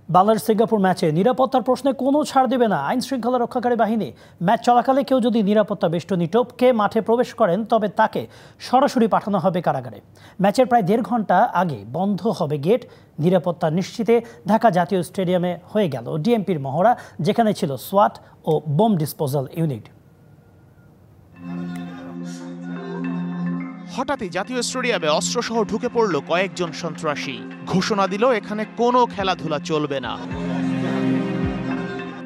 Bangladesh Singapore ম্যাচে নিরাপত্তার প্রশ্নে কোনো ছাড় দেবে না আইন শৃঙ্খলা রক্ষাকারী বাহিনী। ম্যাচ চলাকালে কেউ যদি নিরাপত্তা বেষ্টনী টপকে মাঠে প্রবেশ করেন তবে তাকে সরাসরি পাঠানো হবে কারাগারে। ম্যাচের প্রায় 1.5 ঘন্টা আগে বন্ধ হবে গেট। নিরাপত্তা নিশ্চিতে ঢাকা জাতীয় স্টেডিয়ামে হয়ে গেল ডিএমপির মহড়া, যেখানে ছিল সোয়াট ও বোম ডিসপোজাল ইউনিট। হঠাৎই জাতীয় স্টেডিয়ামে অস্ত্রসহ ঢুকে পড়ল কয়েকজন সন্ত্রাসী। ঘোষণা দিল এখানে কোনো খেলাধুলা চলবে না।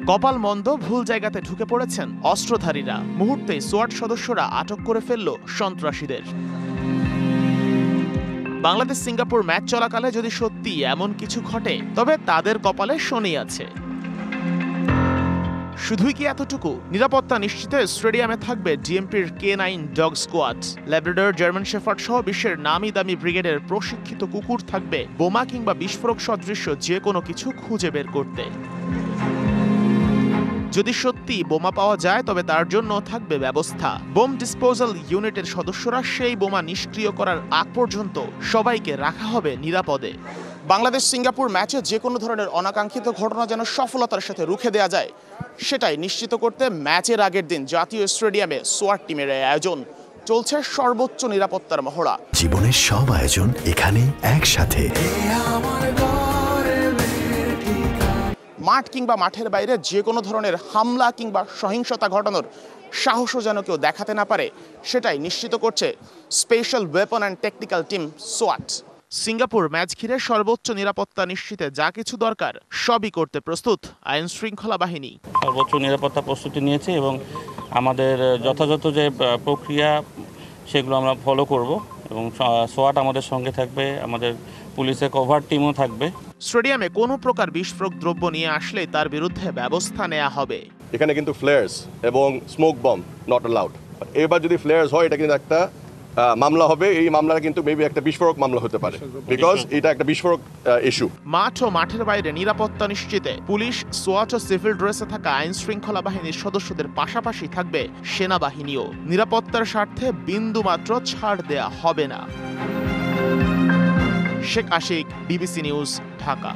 কপাল মন্দ, ভুল জায়গাতে ঢুকে পড়েছেন অস্ত্রধারীরা। মুহূর্তেই সোয়াট সদস্যরা আটক করে ফেলল সন্ত্রাসীদের। বাংলাদেশ সিঙ্গাপুর ম্যাচ চলাকালে যদি সত্যি এমন কিছু ঘটে তবে তাদের কপালে শনি আছে। শুধুই কি এতটুকু? নিরাপত্তা নিশ্চিতে স্টেডিয়ামে থাকবে ডিএমপির K9 dog squad, Labrador, German shepherd সহ বিশ্বের নামি দামি ব্রিগেডের প্রশিক্ষিত কুকুর থাকবে বোমা কিংবা বিস্ফোরক সদৃশ্য যে কোনো কিছু খুঁজে বের করতে। যদি সত্যি বোমা পাওয়া যায় তবে তার জন্য থাকবে ব্যবস্থা। বোম ডিসপোজাল ইউনিটের সদস্যরা সেই বোমা নিষ্ক্রিয় করার আগ পর্যন্ত সবাইকে রাখা হবে নিরাপদে। বাংলাদেশ সিঙ্গাপুর ম্যাচে যে কোনো ধরনের অনাকাঙ্ক্ষিত ঘটনা যেন সফলতার সাথে রুখে দেওয়া যায়, সেটাই নিশ্চিত করতে ম্যাচের আগের দিন জাতীয় স্টেডিয়ামে সোয়াট টিমের আয়োজন। চলছে সর্বোচ্চ নিরাপত্তার মহড়া। জীবনের সব আয়োজন এখানে একসাথে। মাঠ কিংবা মাঠের বাইরে যে কোনো ধরনের হামলা কিংবা সহিংসতা ঘটানোর সাহসও যেন কেউ দেখাতে না পারে, সেটাই নিশ্চিত করছে special weapon and technical team সোয়াট। সিঙ্গাপুর ম্যাচ ঘিরে সর্বোচ্চ নিরাপত্তা নিশ্চিতে যা কিছু দরকার সবই করতে প্রস্তুত আইন শৃঙ্খলা বাহিনী। সর্বোচ্চ নিরাপত্তা প্রস্তুতি নিয়েছে এবং আমাদের যথাযথ যে প্রক্রিয়া সেগুলো আমরা ফলো করব এবং সোয়াট আমাদের সঙ্গে থাকবে, আমাদের পুলিশের কভার টিমও থাকবে। স্টেডিয়ামে কোনো প্রকার বিস্ফোরক দ্রব্য নিয়ে আসলে তার বিরুদ্ধে ব্যবস্থা নেওয়া হবে। এখানে কিন্তু ফ্লেয়ার্স এবং স্মোক বম নট অ্যালাউড। এবার যদি ফ্লেয়ার্স হয় এটা কিন্তু একটা মামলা হবে। এই মামলাটা কিন্তু মেবি একটা বিস্ফোরক মামলা হতে পারে, বিকজ এটা একটা বিস্ফোরক ইস্যু। মাঠ ও মাঠের বাইরে নিরাপত্তা নিশ্চিতে পুলিশ, সোয়াট ও সিভিল ড্রেসে থাকা আইন শৃঙ্খলা বাহিনীর সদস্যদের পাশাপাশি থাকবে সেনাবাহিনীও। নিরাপত্তার স্বার্থে বিন্দু মাত্র ছাড় দেয়া হবে না। Sheikh Ashik, BBC News, Dhaka.